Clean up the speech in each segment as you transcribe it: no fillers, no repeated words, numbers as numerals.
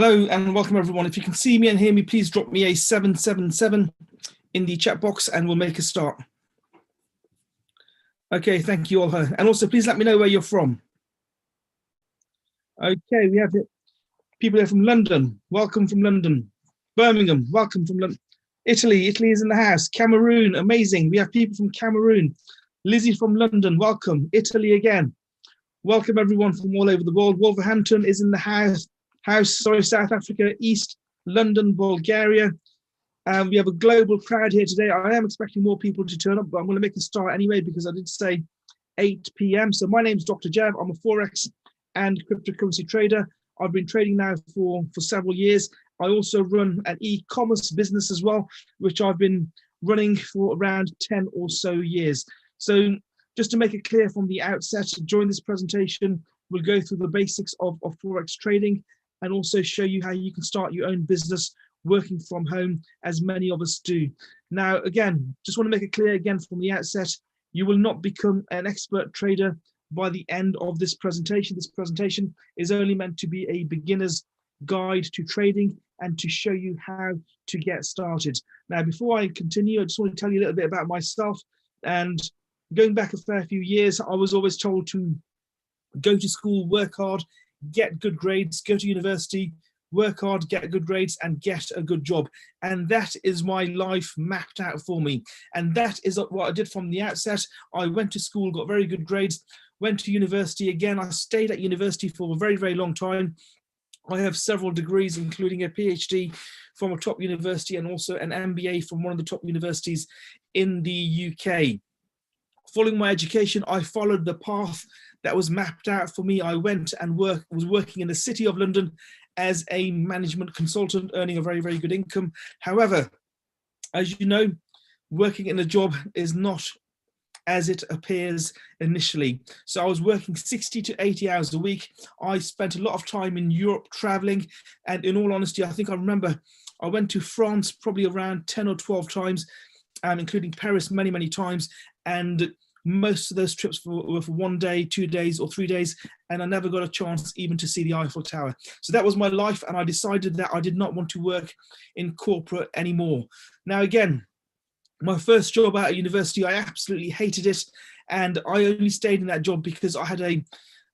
Hello and welcome everyone. If you can see me and hear me, please drop me a 777 in the chat box and we'll make a start. Okay, thank you all. And also please let me know where you're from. Okay, we have people here from London. Welcome from London. Birmingham, welcome from London. Italy is in the house. Cameroon, amazing. We have people from Cameroon. Lizzie from London, welcome. Italy again. Welcome everyone from all over the world. Wolverhampton is in the house. South Africa, East London, Bulgaria. We have a global crowd here today. I am expecting more people to turn up, but I'm going to make a start anyway because I did say 8 p.m. So my name is Dr. Jav. I'm a forex and cryptocurrency trader. I've been trading now for several years. I also run an e-commerce business as well, which I've been running for around 10 or so years. So just to make it clear from the outset, during this presentation, we'll go through the basics of forex trading and also show you how you can start your own business working from home, as many of us do. Now, again, just want to make it clear again from the outset, you will not become an expert trader by the end of this presentation. This presentation is only meant to be a beginner's guide to trading and to show you how to get started. Now, before I continue, I just want to tell you a little bit about myself. And going back a fair few years, I was always told to go to school, work hard, get good grades, go to university, work hard, get good grades, and get a good job. And that is my life mapped out for me. And that is what I did from the outset. I went to school, got very good grades, went to university again. I stayed at university for a very, very long time. I have several degrees, including a PhD from a top university and also an MBA from one of the top universities in the UK. Following my education, I followed the path that was mapped out for me. I went and was working in the City of London as a management consultant, earning a very, very good income. However, as you know, working in a job is not as it appears initially. So I was working 60 to 80 hours a week. I spent a lot of time in Europe traveling. And in all honesty, I think I remember I went to France probably around 10 or 12 times, including Paris many, many times. And most of those trips were for 1 day, 2 days, or 3 days, and I never got a chance even to see the Eiffel Tower. So that was my life, and I decided that I did not want to work in corporate anymore. Now, again, my first job out of university, I absolutely hated it, and I only stayed in that job because I had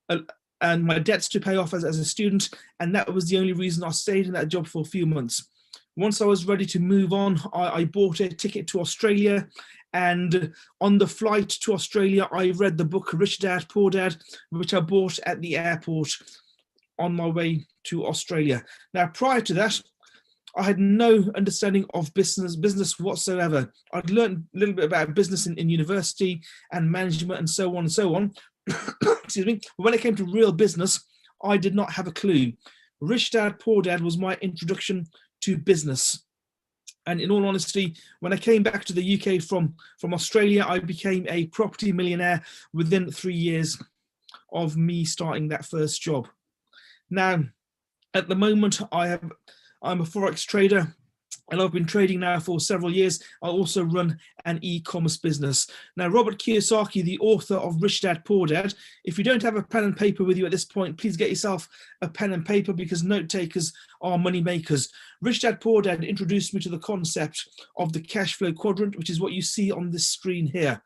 and my debts to pay off as a student, and that was the only reason I stayed in that job for a few months. Once I was ready to move on, I bought a ticket to Australia. And on the flight to Australia, I read the book Rich Dad, Poor Dad, which I bought at the airport on my way to Australia. Now, prior to that, I had no understanding of business whatsoever. I'd learned a little bit about business in university and management and so on and so on. Excuse me. But when it came to real business, I did not have a clue. Rich Dad, Poor Dad was my introduction to business. And in all honesty, when I came back to the UK from Australia, I became a property millionaire within 3 years of me starting that first job. Now, at the moment, I'm a forex trader, and I've been trading now for several years. I also run an e-commerce business. Now, Robert Kiyosaki, the author of Rich Dad, Poor Dad, if you don't have a pen and paper with you at this point, please get yourself a pen and paper because note takers are money makers. Rich Dad, Poor Dad introduced me to the concept of the cash flow quadrant, which is what you see on this screen here.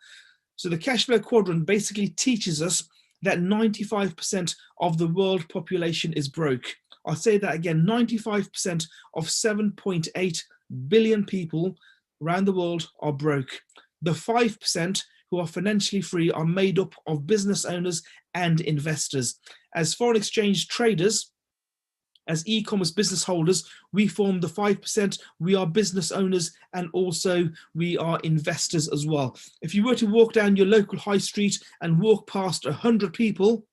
So the cash flow quadrant basically teaches us that 95% of the world population is broke. I'll say that again, 95% of 7.8 billion people around the world are broke. The 5% who are financially free are made up of business owners and investors. As foreign exchange traders, as e-commerce business holders, we form the 5%. We are business owners and also we are investors as well. If you were to walk down your local high street and walk past 100 people,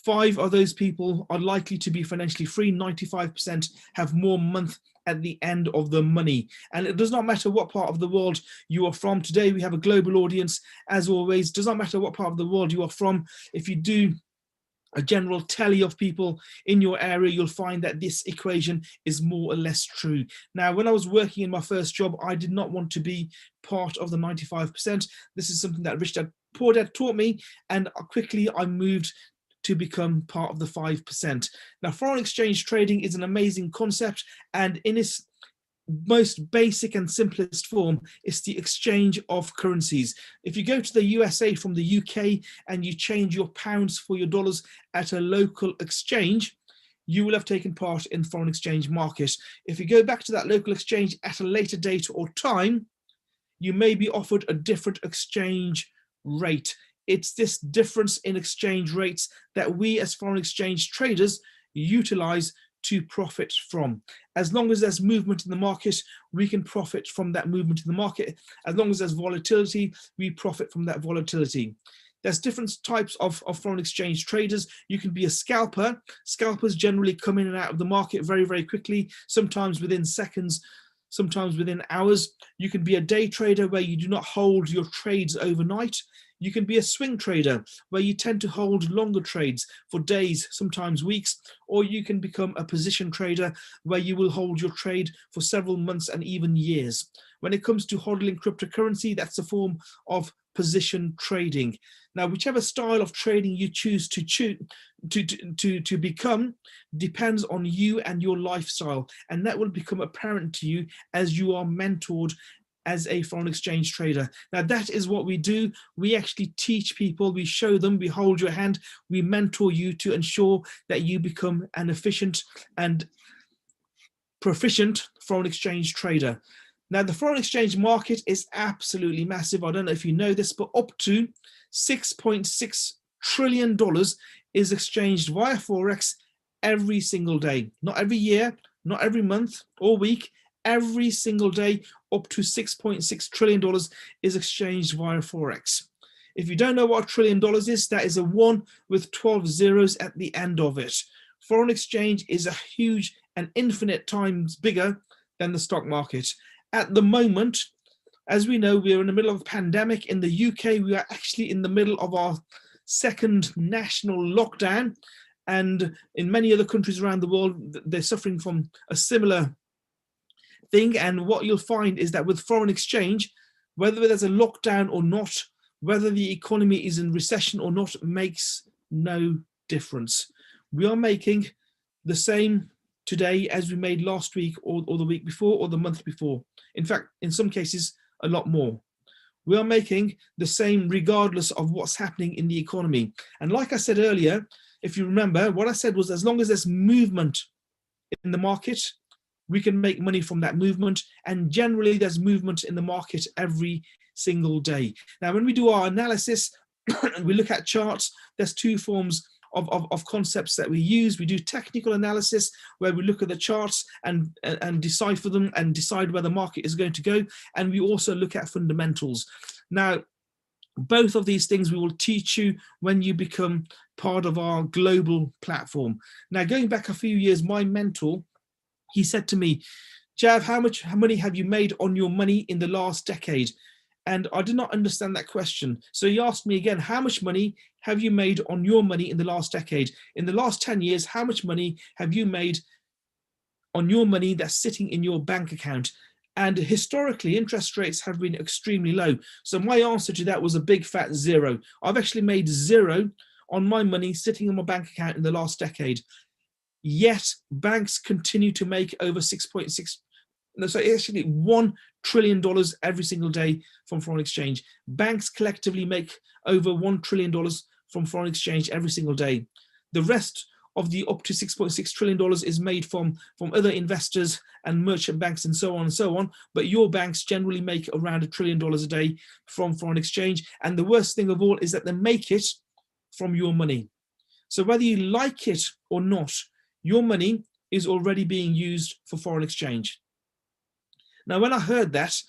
5 of those people are likely to be financially free. 95% have more month at the end of the money. And it does not matter what part of the world you are from. Today we have a global audience, as always. Does not matter what part of the world you are from. If you do a general tally of people in your area, you'll find that this equation is more or less true. Now, when I was working in my first job, I did not want to be part of the 95%. This is something that Rich Dad, Poor Dad taught me, and quickly I moved to become part of the 5%. Now, foreign exchange trading is an amazing concept, and in its most basic and simplest form, it's the exchange of currencies. If you go to the USA from the UK and you change your pounds for your dollars at a local exchange, you will have taken part in the foreign exchange market. If you go back to that local exchange at a later date or time, you may be offered a different exchange rate. It's this difference in exchange rates that we as foreign exchange traders utilize to profit from. As long as there's movement in the market, we can profit from that movement in the market. As long as there's volatility, we profit from that volatility. There's different types of foreign exchange traders. You can be a scalper. Scalpers generally come in and out of the market very, very quickly, sometimes within seconds, sometimes within hours. You can be a day trader where you do not hold your trades overnight. You can be a swing trader where you tend to hold longer trades for days, sometimes weeks, or you can become a position trader where you will hold your trade for several months and even years. When it comes to hodling cryptocurrency, that's a form of position trading. Now, whichever style of trading you choose to become depends on you and your lifestyle, and that will become apparent to you as you are mentored as a foreign exchange trader. Now, that is what we do. We actually teach people, we show them, we hold your hand, we mentor you to ensure that you become an efficient and proficient foreign exchange trader. Now, the foreign exchange market is absolutely massive. I don't know if you know this, but up to $6.6 trillion is exchanged via forex every single day. Not every year, not every month or week, every single day, up to $6.6 trillion is exchanged via forex. If you don't know what $1 trillion is, that is a 1 with 12 zeros at the end of it. Foreign exchange is a huge and infinite times bigger than the stock market. At the moment, as we know, we are in the middle of a pandemic. In the UK, we are actually in the middle of our second national lockdown. And in many other countries around the world, they're suffering from a similar thing. And what you'll find is that with foreign exchange, whether there's a lockdown or not, whether the economy is in recession or not, makes no difference. We are making the same today as we made last week or the week before or the month before. In fact, in some cases, a lot more. We are making the same regardless of what's happening in the economy. And like I said earlier, if you remember, what I said was as long as there's movement in the market, we can make money from that movement. And generally, there's movement in the market every single day. Now, when we do our analysis and we look at charts, there's two forms of concepts that we use. We do technical analysis where we look at the charts and decipher them and decide where the market is going to go. And we also look at fundamentals. Now, both of these things we will teach you when you become part of our global platform. Now, going back a few years, my mentor, he said to me, Jav, how much money have you made on your money in the last decade? And I did not understand that question. So he asked me again, how much money have you made on your money in the last decade? In the last 10 years, how much money have you made on your money that's sitting in your bank account? And historically, interest rates have been extremely low. So my answer to that was a big fat zero. I've actually made zero on my money sitting in my bank account in the last decade. Yet banks continue to make over actually $1 trillion every single day from foreign exchange. Banks collectively make over $1 trillion from foreign exchange every single day. The rest of the up to $6.6 trillion is made from other investors and merchant banks and so on and so on. But your banks generally make around $1 trillion a day from foreign exchange. And the worst thing of all is that they make it from your money. So whether you like it or not, your money is already being used for foreign exchange. Now, when I heard that,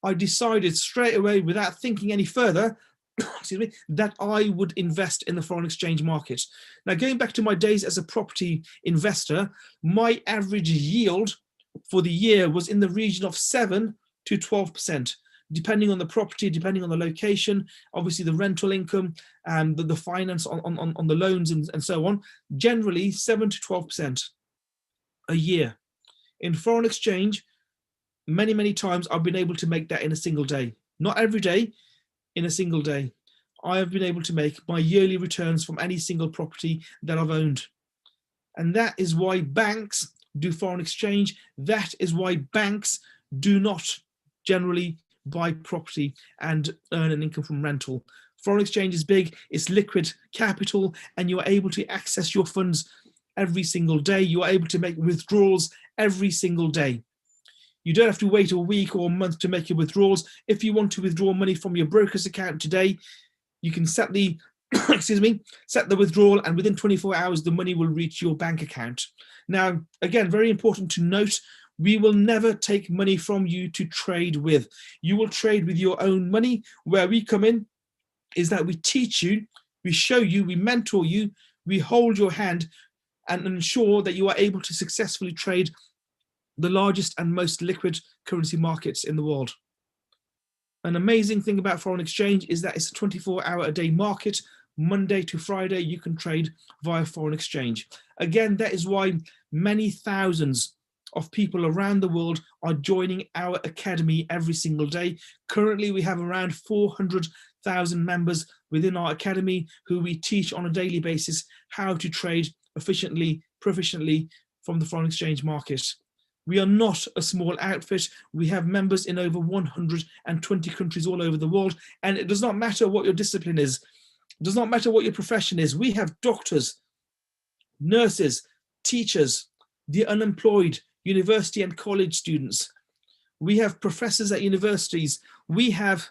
I decided straight away, without thinking any further, excuse me, that I would invest in the foreign exchange market. Now, going back to my days as a property investor, my average yield for the year was in the region of 7 to 12%, depending on the property, depending on the location, obviously the rental income and the finance on the loans and so on. Generally, 7 to 12% a year. In foreign exchange, many times I've been able to make that in a single day. Not every day, in a single day. I have been able to make my yearly returns from any single property that I've owned. And that is why banks do foreign exchange. That is why banks do not generally buy property and earn an income from rental. Foreign exchange is big, it's liquid capital, and you are able to access your funds every single day. You are able to make withdrawals every single day. You don't have to wait a week or a month to make your withdrawals. If you want to withdraw money from your broker's account today, you can set the set the withdrawal, and within 24 hours, the money will reach your bank account. Now, again, very important to note, we will never take money from you to trade with. You will trade with your own money. Where we come in is that we teach you, we show you, we mentor you, we hold your hand and ensure that you are able to successfully trade the largest and most liquid currency markets in the world. An amazing thing about foreign exchange is that it's a 24-hour-a-day market. Monday to Friday, you can trade via foreign exchange. Again, that is why many thousands of people around the world are joining our academy every single day. Currently, we have around 400,000 members within our academy who we teach on a daily basis how to trade efficiently, proficiently from the foreign exchange market. We are not a small outfit. We have members in over 120 countries all over the world, and it does not matter what your discipline is. It does not matter what your profession is. We have doctors, nurses, teachers, the unemployed, university and college students. We have professors at universities. We have,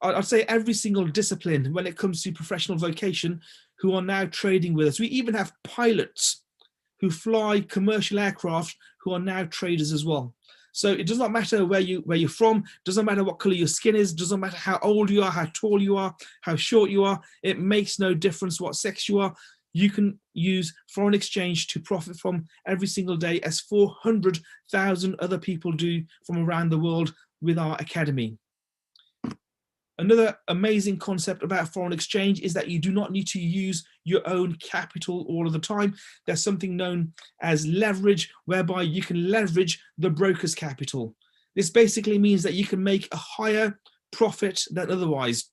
I'd say, every single discipline when it comes to professional vocation who are now trading with us. We even have pilots who fly commercial aircraft who are now traders as well. So it does not matter where you're from, doesn't matter what color your skin is, doesn't matter how old you are, how tall you are, how short you are. It makes no difference what sex you are. You can use foreign exchange to profit from every single day, as 400,000 other people do from around the world with our academy. Another amazing concept about foreign exchange is that you do not need to use your own capital all of the time. There's something known as leverage, whereby you can leverage the broker's capital. This basically means that you can make a higher profit than otherwise.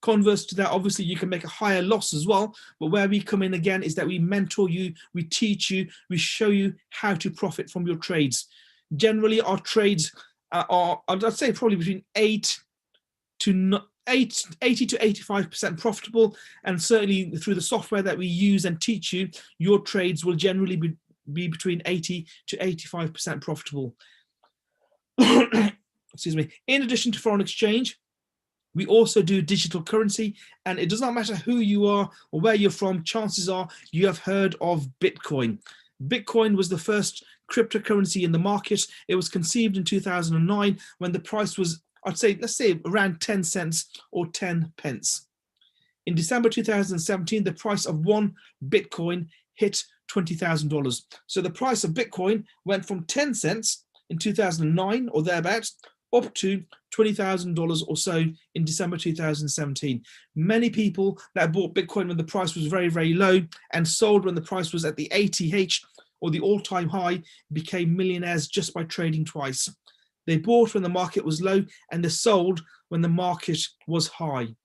Converse to that, obviously, you can make a higher loss as well. But where we come in again is that we mentor you, we teach you, we show you how to profit from your trades. Generally, our trades are, I'd say, probably between 80 to 85% profitable, and certainly through the software that we use and teach you, your trades will generally be between 80 to 85% profitable. Excuse me. In addition to foreign exchange, we also do digital currency, and it does not matter who you are or where you're from, chances are you have heard of Bitcoin. Bitcoin was the first cryptocurrency in the market. It was conceived in 2009 when the price was, I'd say, let's say around 10 cents or 10 pence. In December 2017, the price of one Bitcoin hit $20,000. So the price of Bitcoin went from 10 cents in 2009 or thereabouts up to $20,000 or so in December 2017. Many people that bought Bitcoin when the price was very, very low and sold when the price was at the ATH or the all-time high became millionaires just by trading twice. They bought when the market was low and they sold when the market was high.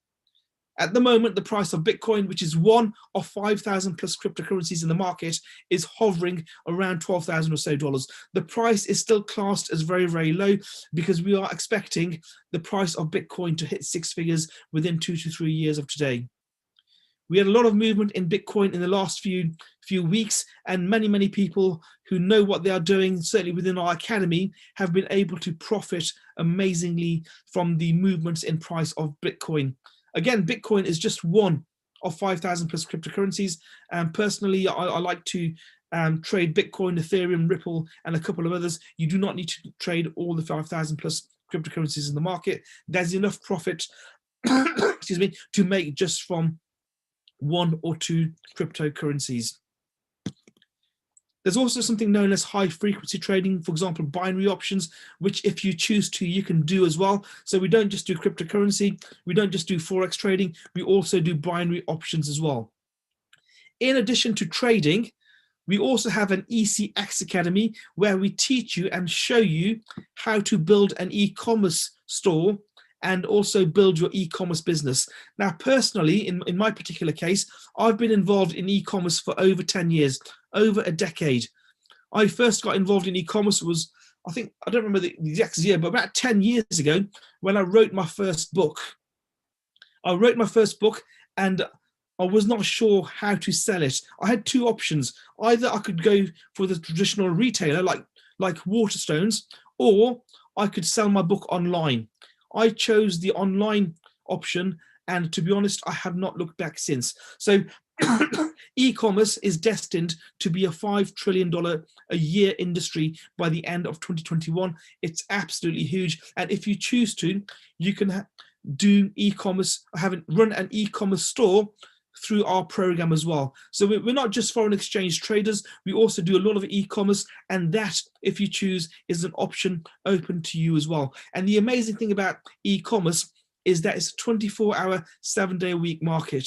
At the moment, the price of Bitcoin, which is one of 5,000 plus cryptocurrencies in the market, is hovering around $12,000 or so dollars. The price is still classed as very, very low because we are expecting the price of Bitcoin to hit six figures within 2 to 3 years of today. We had a lot of movement in Bitcoin in the last few weeks, and many people who know what they are doing, certainly within our academy, have been able to profit amazingly from the movements in price of Bitcoin. Again, Bitcoin is just one of 5,000 plus cryptocurrencies. And personally, I like to trade Bitcoin, Ethereum, Ripple, and a couple of others. You do not need to trade all the 5,000 plus cryptocurrencies in the market. There's enough profit, excuse me, to make just from one or two cryptocurrencies. There's also something known as high frequency trading, for example, binary options, which if you choose to, you can do as well. So we don't just do cryptocurrency, we don't just do forex trading, we also do binary options as well. In addition to trading, we also have an ECX Academy where we teach you and show you how to build an e-commerce store and also build your e-commerce business. Now, personally, in my particular case, I've been involved in e-commerce for over 10 years, over a decade. I first got involved in e-commerce was, I don't remember the exact year, but about 10 years ago when I wrote my first book. I wrote my first book and I was not sure how to sell it. I had two options. Either I could go for the traditional retailer like Waterstones, or I could sell my book online. I chose the online option, and to be honest, I have not looked back since. So e-commerce is destined to be a $5 trillion a year industry by the end of 2021. It's absolutely huge. And if you choose to, you can do e-commerce, run an e-commerce store through our program as well. So we're not just foreign exchange traders, we also do a lot of e-commerce, and that, if you choose, is an option open to you as well. And the amazing thing about e-commerce is that it's a 24-hour, 7-day-a-week market.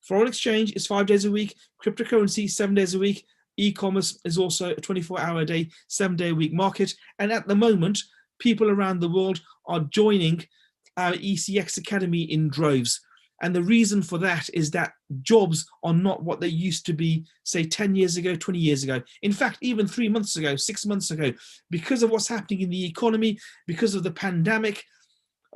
Foreign exchange is 5 days a week, cryptocurrency 7 days a week, e-commerce is also a 24-hour-a-day, 7-day-a-week market. And at the moment, people around the world are joining our ECX Academy in droves. And the reason for that is that jobs are not what they used to be, say, 10 years ago, 20 years ago. In fact, even 3 months ago, 6 months ago, because of what's happening in the economy, because of the pandemic,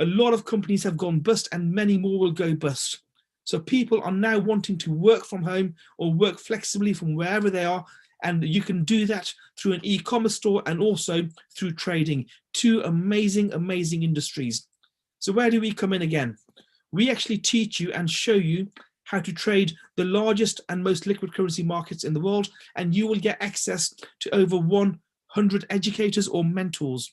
a lot of companies have gone bust and many more will go bust. So people are now wanting to work from home or work flexibly from wherever they are. And you can do that through an e-commerce store and also through trading. Two amazing, amazing industries. So where do we come in again? We actually teach you and show you how to trade the largest and most liquid currency markets in the world, and you will get access to over 100 educators or mentors.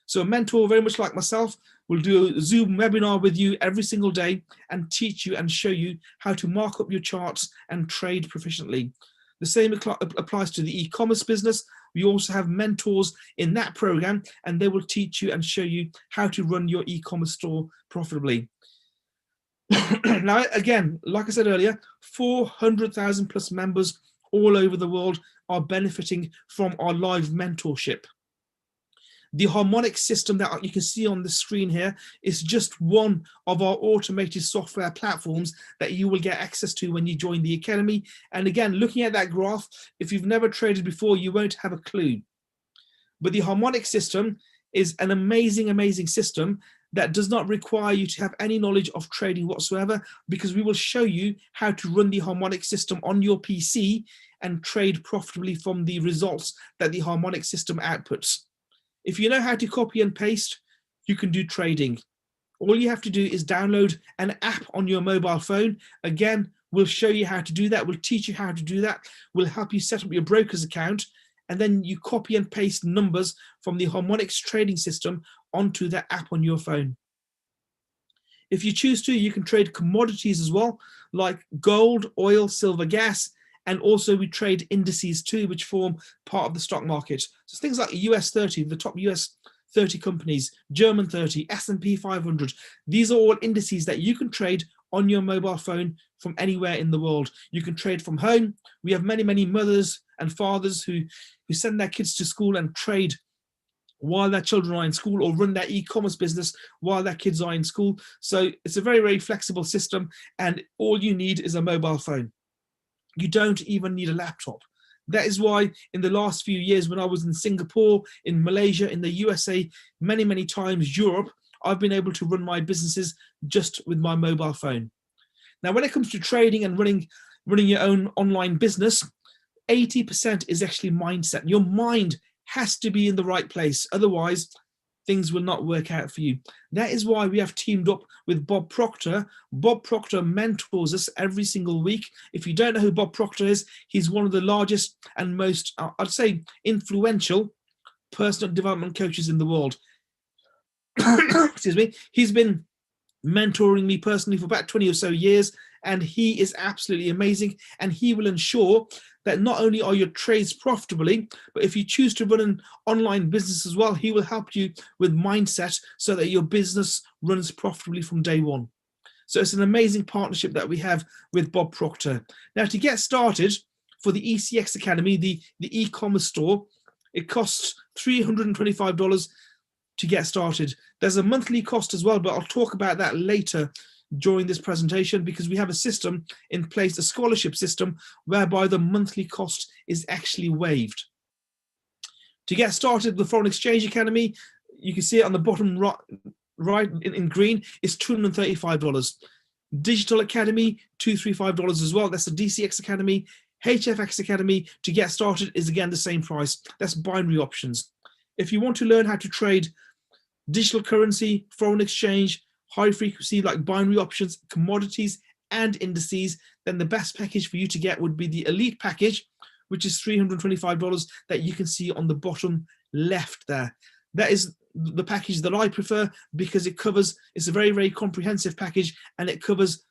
So a mentor, very much like myself, will do a Zoom webinar with you every single day and teach you and show you how to mark up your charts and trade proficiently. The same applies to the e-commerce business. We also have mentors in that program, and they will teach you and show you how to run your e-commerce store profitably. Now, again, like I said earlier, 400,000 plus members all over the world are benefiting from our live mentorship. The Harmonic System that you can see on the screen here is just one of our automated software platforms that you will get access to when you join the Academy. And again, looking at that graph, if you've never traded before, you won't have a clue. But the Harmonic System is an amazing, amazing system that does not require you to have any knowledge of trading whatsoever, because we will show you how to run the Harmonic System on your PC and trade profitably from the results that the Harmonic System outputs. If you know how to copy and paste, you can do trading. All you have to do is download an app on your mobile phone. Again, we'll show you how to do that. We'll teach you how to do that. We'll help you set up your broker's account, and then you copy and paste numbers from the Harmonic trading system onto the app on your phone. If you choose to, you can trade commodities as well, like gold, oil, silver, gas, and also we trade indices too, which form part of the stock market. So things like US 30, the top US 30 companies, German 30, S&P 500. These are all indices that you can trade on your mobile phone from anywhere in the world. You can trade from home. We have many, many mothers and fathers who send their kids to school and trade while their children are in school, or run their e-commerce business while their kids are in school. So it's a very, very flexible system, and all you need is a mobile phone. You don't even need a laptop. That is why in the last few years, when I was in Singapore, in Malaysia, in the USA, many, many times Europe, I've been able to run my businesses just with my mobile phone. Now, when it comes to trading and running your own online business, 80% is actually mindset. Your mind has to be in the right place. Otherwise, things will not work out for you. That is why we have teamed up with Bob Proctor. Bob Proctor mentors us every single week. If you don't know who Bob Proctor is, he's one of the largest and most, I'd say, influential personal development coaches in the world. Excuse me. He's been mentoring me personally for about 20 or so years, and he is absolutely amazing. And he will ensure that not only are your trades profitably, but if you choose to run an online business as well, he will help you with mindset so that your business runs profitably from day one. So it's an amazing partnership that we have with Bob Proctor. Now, to get started for the ECX Academy, the e-commerce store, it costs $325 to get started. There's a monthly cost as well, but I'll talk about that later during this presentation, because we have a system in place, a scholarship system, whereby the monthly cost is actually waived. To get started, the Foreign Exchange Academy, you can see it on the bottom right in green, is $235. Digital Academy, $235 as well. That's the DCX Academy. HFX Academy, to get started, is again the same price. That's binary options. If you want to learn how to trade digital currency, foreign exchange, high frequency like binary options, commodities, and indices, then the best package for you to get would be the Elite package, which is $325 that you can see on the bottom left there. That is the package that I prefer, because it covers, it's a very, very comprehensive package, and it covers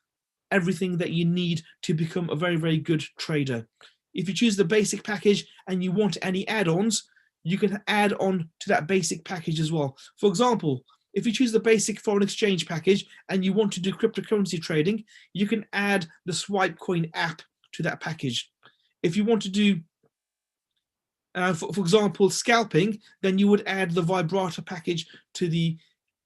everything that you need to become a very, very good trader. If you choose the basic package and you want any add-ons, you can add on to that basic package as well. For example, if you choose the basic foreign exchange package and you want to do cryptocurrency trading, you can add the Swipe Coin app to that package. If you want to do, for example, scalping, then you would add the Vibrator package to the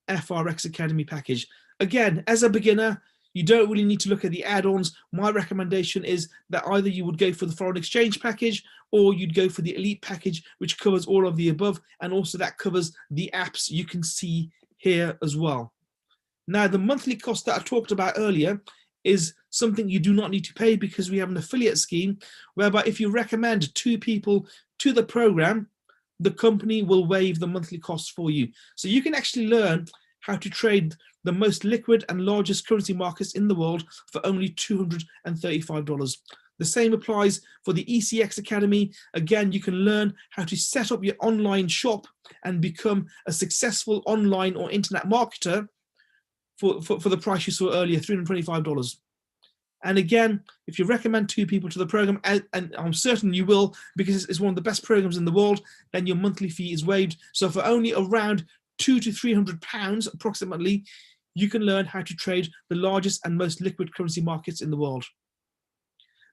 FRX Academy package. Again, as a beginner, you don't really need to look at the add-ons. My recommendation is that either you would go for the foreign exchange package, or you'd go for the Elite package, which covers all of the above, and also that covers the apps you can see here as well. Now, the monthly cost that I talked about earlier is something you do not need to pay, because we have an affiliate scheme whereby if you recommend 2 people to the program, the company will waive the monthly costs for you. So you can actually learn how to trade the most liquid and largest currency markets in the world for only $235. The same applies for the ECX Academy. Again, you can learn how to set up your online shop and become a successful online or internet marketer for the price you saw earlier, $325. And again, if you recommend 2 people to the program, and I'm certain you will, because it's one of the best programs in the world, then your monthly fee is waived. So for only around £200 to £300 approximately, you can learn how to trade the largest and most liquid currency markets in the world.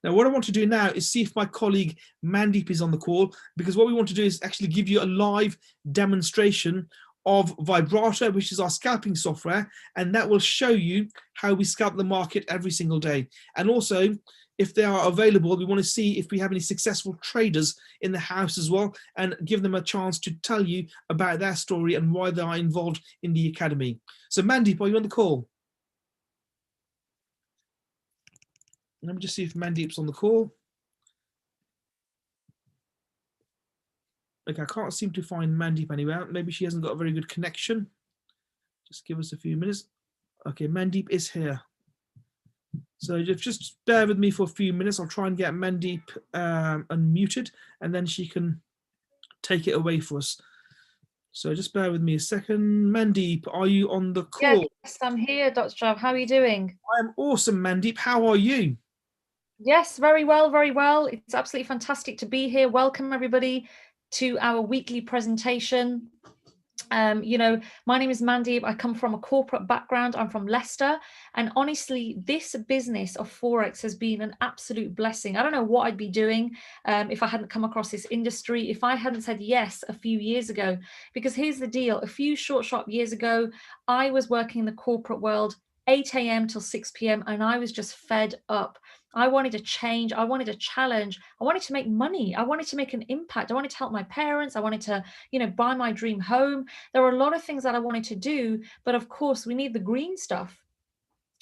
Now, what I want to do now is see if my colleague Mandeep is on the call, because what we want to do is actually give you a live demonstration of Vibrator, which is our scalping software, and that will show you how we scalp the market every single day. And also, if they are available, we want to see if we have any successful traders in the house as well, and give them a chance to tell you about their story and why they are involved in the academy. So Mandeep, are you on the call? Let me just see if Mandeep's on the call. Okay, I can't seem to find Mandeep anywhere. Maybe she hasn't got a very good connection. Just give us a few minutes. Okay, Mandeep is here. So just bear with me for a few minutes. I'll try and get Mandeep unmuted, and then she can take it away for us. So just bear with me a second. Mandeep, are you on the call? Yes, I'm here, Dr. Jav. How are you doing? I'm awesome, Mandeep. How are you? Yes, very well, very well. It's absolutely fantastic to be here. Welcome, everybody, to our weekly presentation. You know, my name is Mandeep. I come from a corporate background. I'm from Leicester. And honestly, this business of Forex has been an absolute blessing. I don't know what I'd be doing if I hadn't come across this industry, if I hadn't said yes a few years ago. Because here's the deal. A few short years ago, I was working in the corporate world, 8 a.m. till 6 p.m. and I was just fed up. I wanted a change. I wanted a challenge. I wanted to make money. I wanted to make an impact. I wanted to help my parents. I wanted to, you know, buy my dream home. There were a lot of things that I wanted to do, but of course we need the green stuff.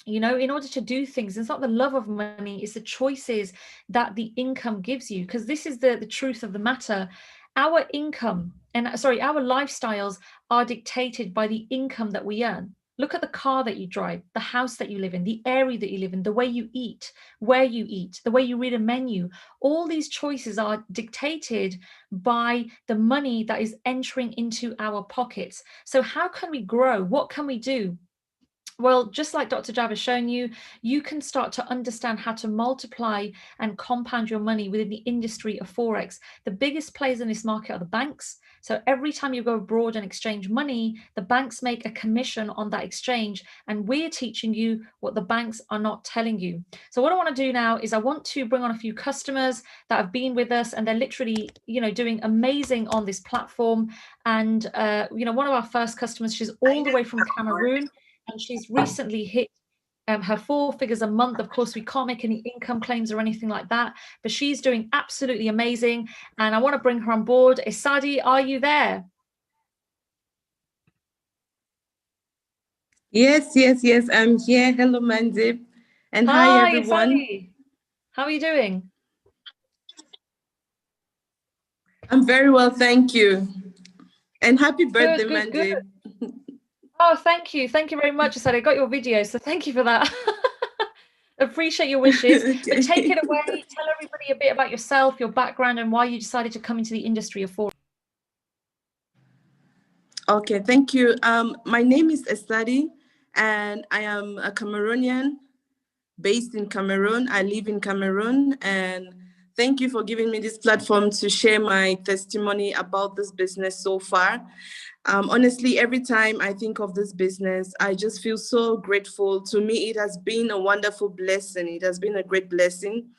You know, in order to do things, it's not the love of money, it's the choices that the income gives you. Because this is the truth of the matter. Our income and our lifestyles are dictated by the income that we earn. Look at the car that you drive, the house that you live in, the area that you live in, the way you eat, where you eat, the way you read a menu. All these choices are dictated by the money that is entering into our pockets. So how can we grow? What can we do? Well, just like Dr. Jav has shown you, you can start to understand how to multiply and compound your money within the industry of Forex. The biggest players in this market are the banks. So every time you go abroad and exchange money, the banks make a commission on that exchange. And we're teaching you what the banks are not telling you. So what I want to do now is I want to bring on a few customers that have been with us, and they're literally, doing amazing on this platform. And, one of our first customers, she's all the way from Cameroon, and she's recently hit her 4 figures a month. Of course, we can't make any income claims or anything like that, but she's doing absolutely amazing. And I want to bring her on board. Isadi, are you there? Yes, I'm here. Hello, Mandeep. And hi everyone. Isadi. How are you doing? I'm very well, thank you. And happy birthday, Mandeep. Oh, thank you. Thank you very much. I said I got your video, so thank you for that. Appreciate your wishes. Okay. But take it away. Tell everybody a bit about yourself, your background, and why you decided to come into the industry of Forex. Okay, thank you. My name is Estadi, and I am a Cameroonian based in Cameroon. I live in Cameroon, and thank you for giving me this platform to share my testimony about this business so far. Honestly, every time I think of this business, I just feel so grateful. To me, it has been a wonderful blessing. It has been a great blessing.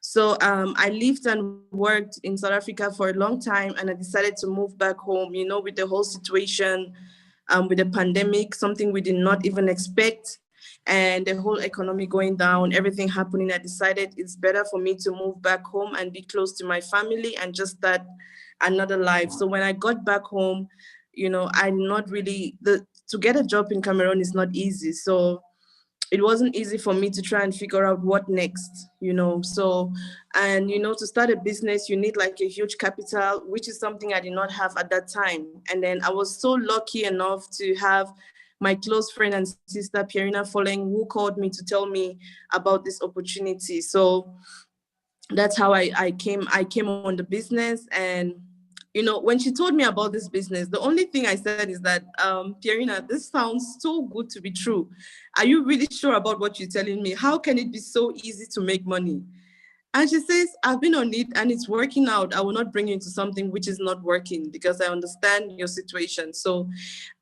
So I lived and worked in South Africa for a long time, and I decided to move back home, with the whole situation, with the pandemic, something we did not even expect, and the whole economy going down, everything happening. I decided it's better for me to move back home and be close to my family and just start another life. So when I got back home, I'm not really, to get a job in Cameroon is not easy. So it wasn't easy for me to try and figure out what next, So, and, to start a business, you need like a huge capital, which is something I did not have at that time. And then I was so lucky enough to have my close friend and sister, Pierina Following, who called me to tell me about this opportunity. So that's how I came on the business. And when she told me about this business, the only thing I said is that, Pierina, this sounds so good to be true. Are you really sure about what you're telling me? How can it be so easy to make money? And she says, I've been on it and it's working out. I will not bring you into something which is not working because I understand your situation. So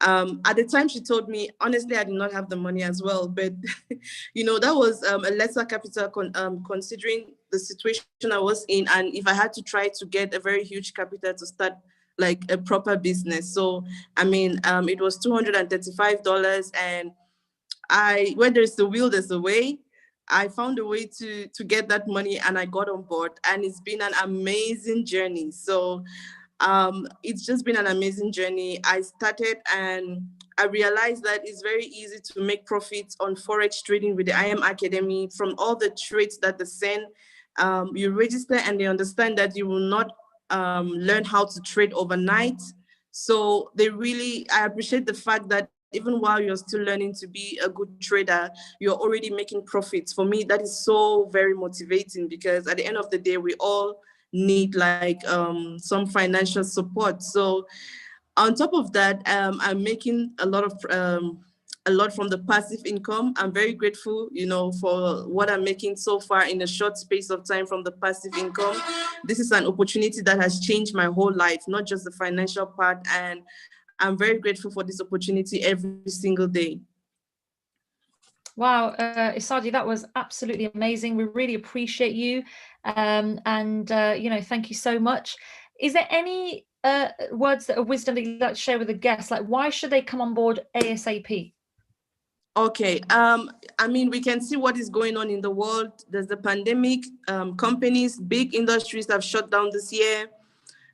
at the time she told me, honestly, I did not have the money as well. But, that was a lesser capital considering the situation I was in. And if I had to try to get a very huge capital to start like a proper business. So, it was $235. And where there's a will, there's a way. I found a way to get that money and I got on board, and it's been an amazing journey. So it's just been an amazing journey. I started and I realized that it's very easy to make profits on Forex trading with the IM Academy from all the trades that they send. You register and they understand that you will not learn how to trade overnight. So I appreciate the fact that even while you're still learning to be a good trader, you're already making profits. For me, that is so very motivating because at the end of the day, we all need like some financial support. So on top of that, I'm making a lot from the passive income. I'm very grateful, for what I'm making so far in a short space of time from the passive income. This is an opportunity that has changed my whole life, not just the financial part. And I'm very grateful for this opportunity every single day. Wow, Isadi, that was absolutely amazing. We really appreciate you. Thank you so much. Is there any words of wisdom that you'd like to share with the guests? Like, why should they come on board ASAP? Okay. We can see what is going on in the world. There's the pandemic. Companies, big industries have shut down this year.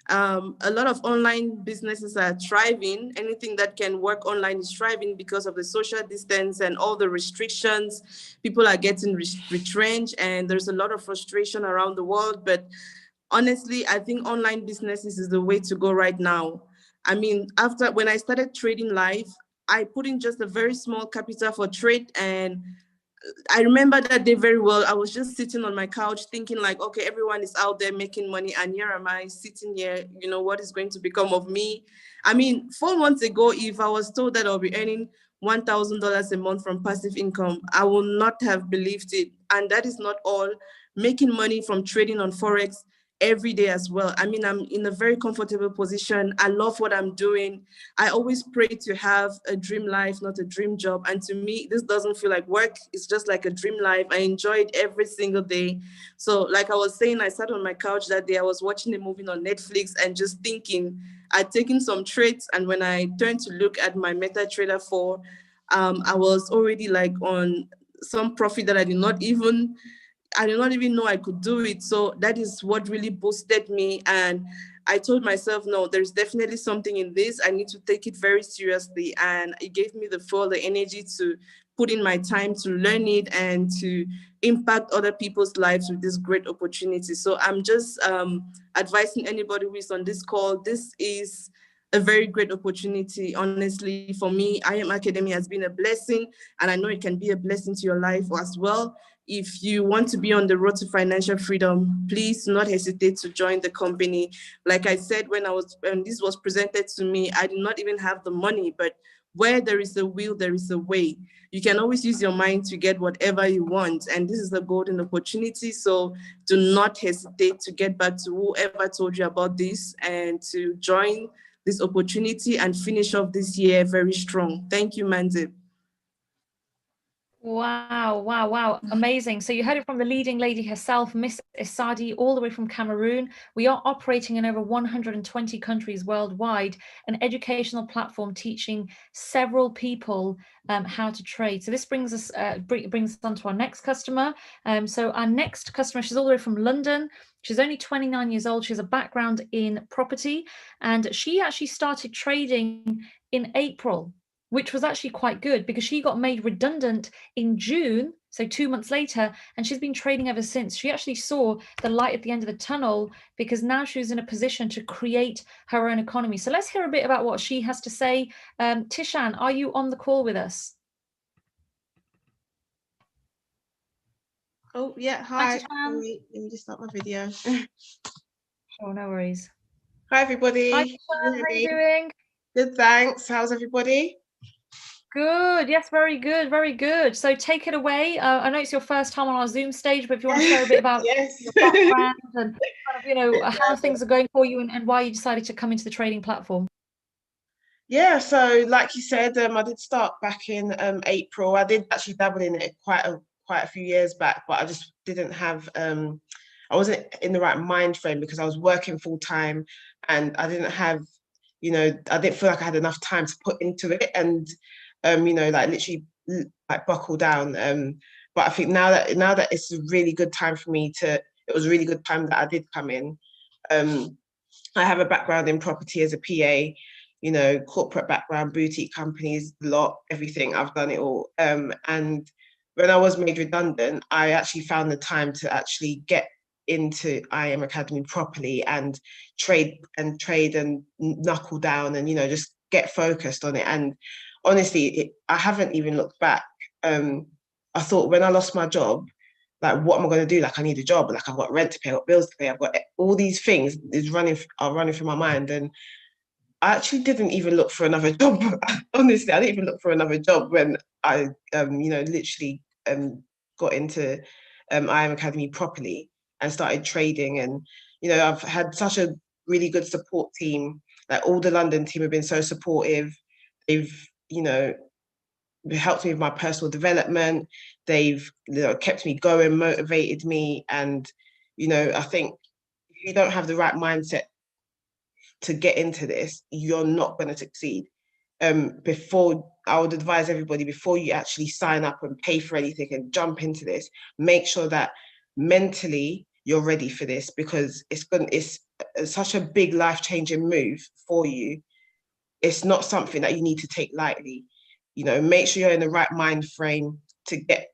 A lot of online businesses are thriving. Anything that can work online is thriving because of the social distance and all the restrictions. People are getting retrenched and there's a lot of frustration around the world. But honestly, I think online businesses is the way to go right now. After when I started trading live, I put in just a very small capital for trade, and I remember that day very well. I was just sitting on my couch thinking like, okay, everyone is out there making money and here am I sitting here, what is going to become of me? 4 months ago, if I was told that I'll be earning $1,000 a month from passive income, I will not have believed it. And that is not all. Making money from trading on forex every day as well. I mean, I'm in a very comfortable position. I love what I'm doing. I always pray to have a dream life, not a dream job. And to me, this doesn't feel like work. It's just like a dream life. I enjoy it every single day. So like I was saying, I sat on my couch that day. I was watching a movie on Netflix and just thinking, I'd taken some trades. And when I turned to look at my MetaTrader 4, I was already like on some profit that I did not even know I could do it. So that is what really boosted me. And I told myself, no, there's definitely something in this. I need to take it very seriously. And it gave me the fuel, the energy to put in my time to learn it and to impact other people's lives with this great opportunity. So I'm just advising anybody who is on this call, this is a very great opportunity. Honestly, for me, IM Academy has been a blessing, and I know it can be a blessing to your life as well. If you want to be on the road to financial freedom, please do not hesitate to join the company. Like I said, when this was presented to me, I did not even have the money, but where there is a will, there is a way. You can always use your mind to get whatever you want. And this is a golden opportunity. So do not hesitate to get back to whoever told you about this and to join this opportunity and finish off this year very strong. Thank you, Mandeep. Wow, wow, wow. Amazing. So you heard it from the leading lady herself, Miss Isadi, all the way from Cameroon. We are operating in over 120 countries worldwide, an educational platform teaching several people how to trade. So this brings us on to our next customer. So our next customer, she's all the way from London. She's only 29 years old. She has a background in property, and she actually started trading in April, which was actually quite good because she got made redundant in June, so 2 months later, and she's been trading ever since. She actually saw the light at the end of the tunnel because now she's in a position to create her own economy. So let's hear a bit about what she has to say. Tishan, are you on the call with us? Oh, yeah, hi. Let me just start my video. Oh, no worries. Hi, everybody. Hi, Tishan, how are you doing? Good, thanks. How's everybody? Good. Yes, very good. Very good. So take it away. I know it's your first time on our Zoom stage, but if you want to share a bit about Yes. your background and kind of, how things are going for you and why you decided to come into the trading platform. Yeah, so like you said, I did start back in April. I did actually dabble in it quite a few years back, but I just didn't have, I wasn't in the right mind frame because I was working full time and I didn't have, I didn't feel like I had enough time to put into it and, like literally like buckle down. But I think now that it's a really good time for me it was a really good time that I did come in. I have a background in property as a PA, corporate background, boutique companies, everything. I've done it all. And when I was made redundant, I actually found the time to actually get into IM Academy properly and trade and knuckle down and, just get focused on it. And honestly, I haven't even looked back. I thought when I lost my job, like, what am I going to do? Like, I need a job. Like, I've got rent to pay, I've got bills to pay, I've got all these things are running through my mind. And I actually didn't even look for another job. Honestly, I didn't even look for another job when I, literally got into IM Academy properly and started trading. And, I've had such a really good support team. Like, all the London team have been so supportive. They've, helped me with my personal development. They've kept me going, motivated me. And, I think if you don't have the right mindset to get into this, you're not going to succeed. Before, I would advise everybody, before you actually sign up and pay for anything and jump into this, make sure that mentally you're ready for this, because it's such a big life-changing move for you. It's not something that you need to take lightly. Make sure you're in the right mind frame to get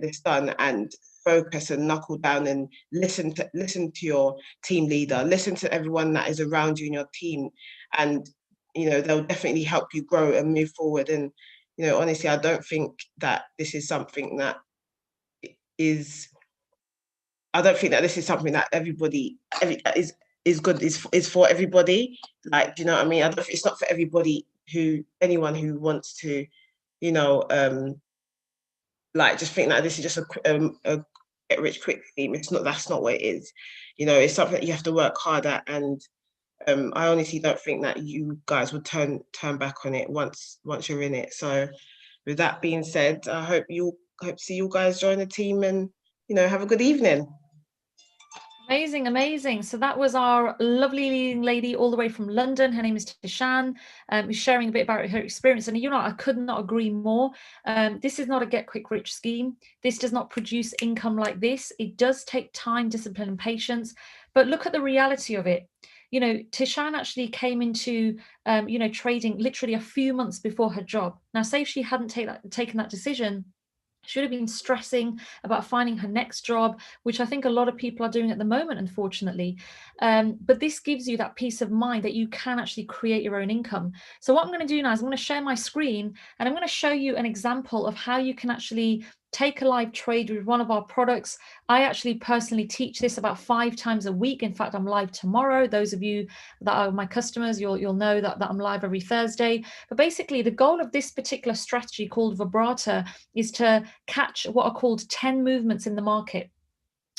this done, and focus and knuckle down and listen to your team leader, listen to everyone that is around you in your team, and they'll definitely help you grow and move forward. And honestly, I don't think that this is something that is everybody is good, is for everybody. Like, do you know what I mean? It's not for everybody anyone who wants to you know, like just think that this is just a get rich quick scheme. It's not. That's not what it is. You know, it's something that you have to work hard at, and I honestly don't think that you guys would turn back on it once you're in it. So, with that being said, I hope to see you guys join the team, and you know, have a good evening. Amazing, amazing. So that was our lovely leading lady all the way from London. Her name is Tishan, who's sharing a bit about her experience. And you know, I could not agree more. This is not a get quick rich scheme. This does not produce income like this. It does take time, discipline, and patience. But look at the reality of it. You know, Tishan actually came into, you know, trading literally a few months before her job. Now, say if she hadn't taken that decision, she would have been stressing about finding her next job, which I think a lot of people are doing at the moment, unfortunately. But this gives you that peace of mind that you can actually create your own income. So what I'm going to do now is I'm going to share my screen, and I'm going to show you an example of how you can actually take a live trade with one of our products. I actually personally teach this about 5 times a week. In fact, I'm live tomorrow. Those of you that are my customers, you'll know that I'm live every Thursday. But basically, the goal of this particular strategy called Vibrata is to catch what are called 10 movements in the market.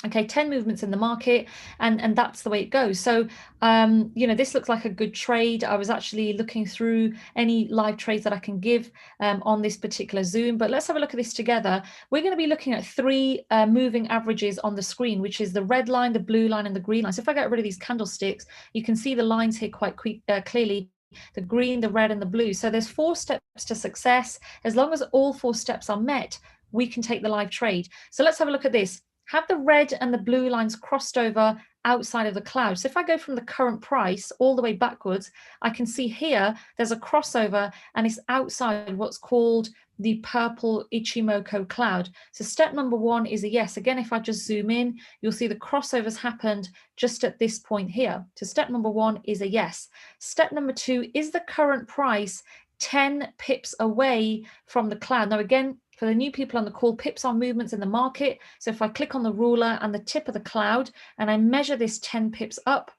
Okay, 10 movements in the market, and that's the way it goes. So you know, this looks like a good trade. I was actually looking through any live trades that I can give on this particular Zoom, but let's have a look at this together. We're going to be looking at 3 moving averages on the screen, which is the red line, the blue line, and the green line. So if I get rid of these candlesticks, you can see the lines here quite clearly: the green, the red, and the blue. So there's 4 steps to success. As long as all 4 steps are met, we can take the live trade. So let's have a look at this. Have the red and the blue lines crossed over outside of the cloud. So if I go from the current price all the way backwards, I can see here there's a crossover, and it's outside what's called the purple Ichimoku cloud. So step number 1 is a yes. Again, if I just zoom in, you'll see the crossovers happened just at this point here. So step number 1 is a yes. Step number 2 is the current price 10 pips away from the cloud. Now, again, for the new people on the call, pips are movements in the market. So if I click on the ruler and the tip of the cloud and I measure this 10 pips up,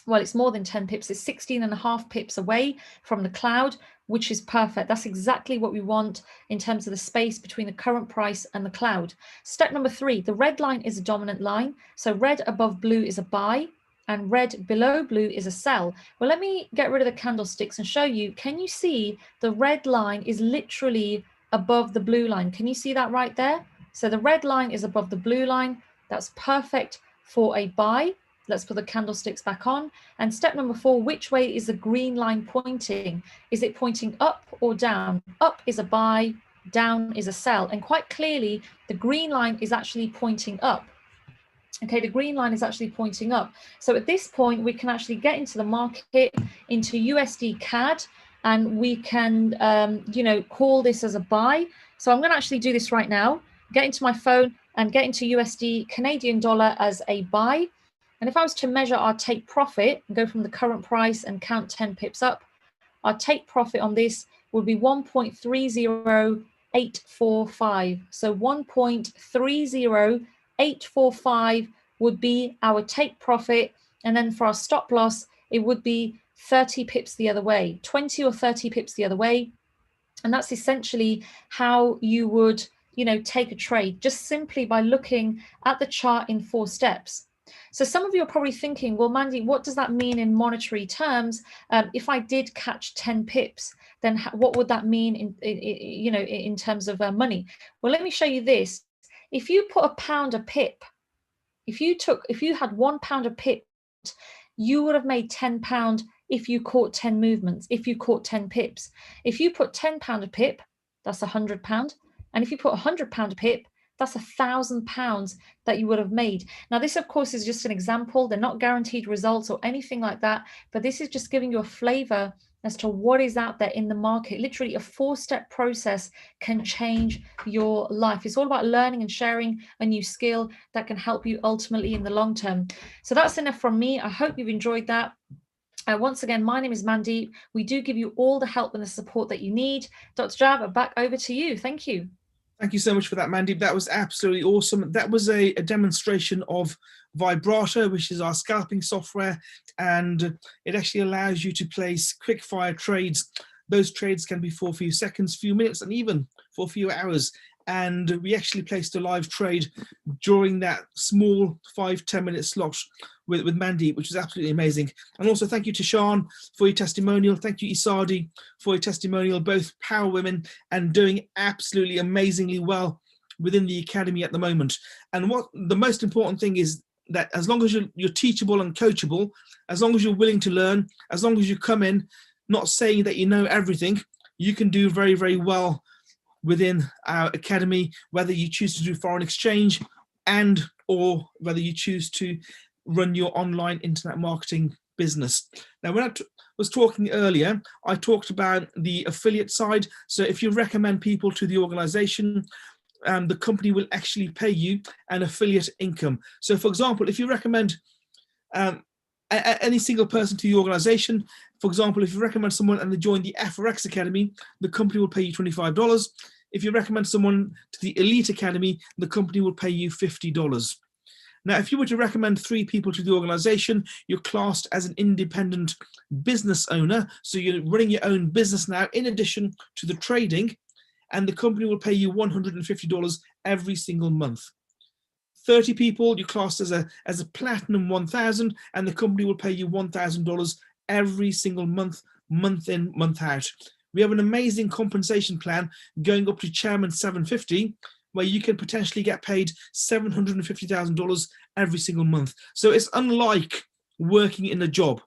well, it's more than 10 pips. It's 16.5 pips away from the cloud, which is perfect. That's exactly what we want in terms of the space between the current price and the cloud. Step number 3, the red line is a dominant line. So red above blue is a buy, and red below blue is a sell. Well, let me get rid of the candlesticks and show you. Can you see the red line is literally above the blue line? Can you see that right there? So the red line is above the blue line. That's perfect for a buy. Let's put the candlesticks back on. And step number 4, which way is the green line pointing? Is it pointing up or down? Up is a buy, down is a sell. And quite clearly, the green line is actually pointing up. Okay, the green line is actually pointing up. So at this point, we can actually get into the market, into USD CAD, and we can, you know, call this as a buy. So I'm going to actually do this right now. Get into my phone and get into USD Canadian dollar as a buy. And if I was to measure our take profit, go from the current price and count 10 pips up, our take profit on this would be 1.30845. So 1.30845 would be our take profit. And then for our stop loss, it would be 30 pips the other way, 20 or 30 pips the other way. And that's essentially how you would, you know, take a trade, just simply by looking at the chart in 4 steps. So some of you are probably thinking, well, Mandy, what does that mean in monetary terms? If I did catch 10 pips, then what would that mean in you know, in terms of money? Well, let me show you this. If you put £1 a pip, if you had £1 a pip, you would have made £10 if you caught 10 movements, if you caught 10 pips. If you put £10 a pip, that's £100. And if you put £100 a pip, that's £1,000 that you would have made. Now, this, of course, is just an example. They're not guaranteed results or anything like that, but this is just giving you a flavor as to what is out there in the market. Literally, a 4-step process can change your life. It's all about learning and sharing a new skill that can help you ultimately in the long term. So that's enough from me. I hope you've enjoyed that. Once again, my name is Mandeep. We do give you all the help and the support that you need. Dr. Jav, back over to you. Thank you. Thank you so much for that, Mandeep. That was absolutely awesome. That was a demonstration of Vibrata, which is our scalping software, and it actually allows you to place quick fire trades Those trades can be for a few seconds, few minutes, and even for a few hours. And we actually placed a live trade during that small 5-10 minute slot with Mandeep, which is absolutely amazing. And also thank you to Sean for your testimonial. Thank you, Isadi, for your testimonial, both power women and doing absolutely amazingly well within the academy at the moment. And what the most important thing is that as long as you're teachable and coachable, as long as you're willing to learn, as long as you come in, not saying that you know everything, you can do very, very well within our academy, whether you choose to do foreign exchange and or whether you choose to run your online internet marketing business. Now, when I was talking earlier, I talked about the affiliate side. So if you recommend people to the organization, the company will actually pay you an affiliate income. So for example, if you recommend any single person to the organization, for example, if you recommend someone and they join the forex academy, the company will pay you $25. If you recommend someone to the elite academy, the company will pay you $50. Now, if you were to recommend 3 people to the organization, you're classed as an independent business owner. So you're running your own business now, in addition to the trading, and the company will pay you $150 every single month. 30 people, you're classed as a platinum 1000, and the company will pay you $1,000 every single month, month in, month out. We have an amazing compensation plan going up to Chairman 750, where you can potentially get paid $750,000 every single month. So it's unlike working in a job.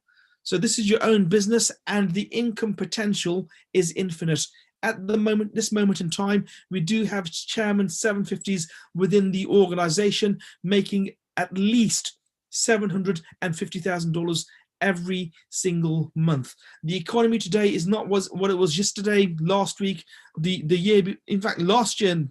So this is your own business, and the income potential is infinite. At the moment, this moment in time, we do have Chairman 750s within the organization making at least $750,000 every single month. The economy today is not what it was yesterday, last week, the year. In fact, last year,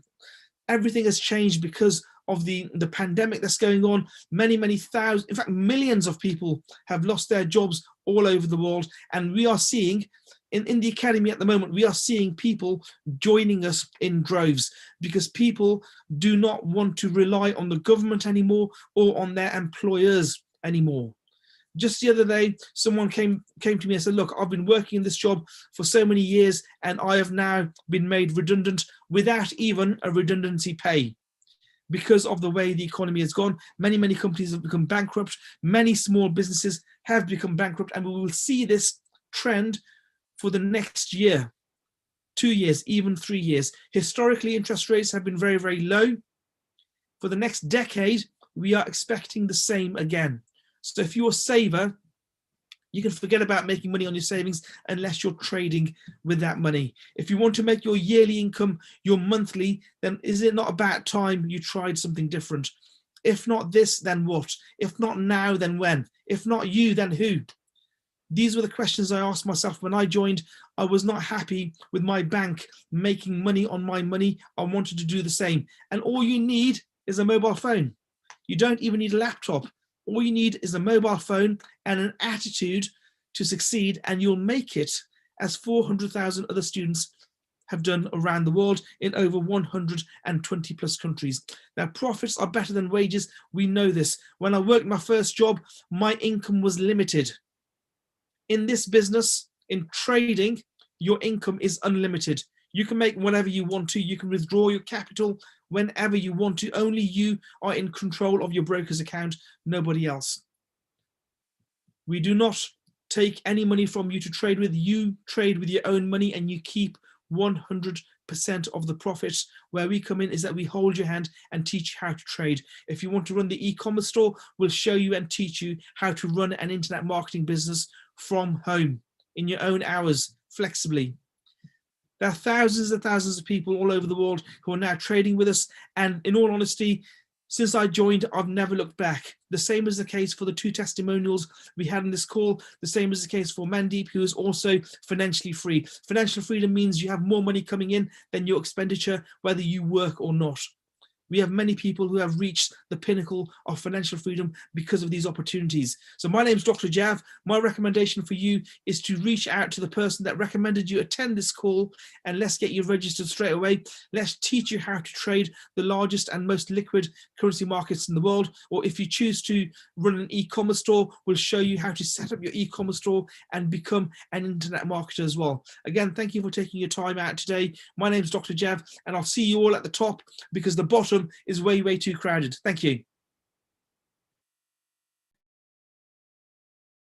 everything has changed because of the pandemic that's going on. Many thousands, in fact, millions of people have lost their jobs all over the world. And we are seeing, in the academy at the moment, we are seeing people joining us in droves because people do not want to rely on the government anymore or on their employers anymore. Just the other day, someone came to me and said, look, I've been working in this job for so many years and I have now been made redundant without even a redundancy pay. Because of the way the economy has gone, many companies have become bankrupt. Many small businesses have become bankrupt, and we will see this trend for the next year, 2 years, even 3 years. Historically, interest rates have been very, very low. For the next decade, we are expecting the same again. So if you're a saver, you can forget about making money on your savings unless you're trading with that money. If you want to make your yearly income your monthly, then is it not about time you tried something different? If not this, then what? If not now, then when? If not you, then who? These were the questions I asked myself when I joined. I was not happy with my bank making money on my money. I wanted to do the same. And all you need is a mobile phone. You don't even need a laptop. All you need is a mobile phone and an attitude to succeed, and you'll make it, as 400,000 other students have done around the world in over 120 plus countries. Now, profits are better than wages. We know this. When I worked my first job, my income was limited. In this business, in trading, your income is unlimited. You can make whatever you want to. You can withdraw your capital whenever you want to. Only you are in control of your broker's account, nobody else. We do not take any money from you to trade with. You trade with your own money and you keep 100% of the profits. Where we come in is that we hold your hand and teach you how to trade. If you want to run the e-commerce store, we'll show you and teach you how to run an internet marketing business from home in your own hours, flexibly. There are thousands and thousands of people all over the world who are now trading with us. And in all honesty, since I joined, I've never looked back. The same is the case for the 2 testimonials we had in this call. The same is the case for Mandeep, who is also financially free. Financial freedom means you have more money coming in than your expenditure, whether you work or not. We have many people who have reached the pinnacle of financial freedom because of these opportunities. So my name is Dr. Jav. My recommendation for you is to reach out to the person that recommended you attend this call, and let's get you registered straight away. Let's teach you how to trade the largest and most liquid currency markets in the world. Or if you choose to run an e-commerce store, we'll show you how to set up your e-commerce store and become an internet marketer as well. Again, thank you for taking your time out today. My name is Dr. Jav, and I'll see you all at the top, because the bottom is way, way too crowded. Thank you.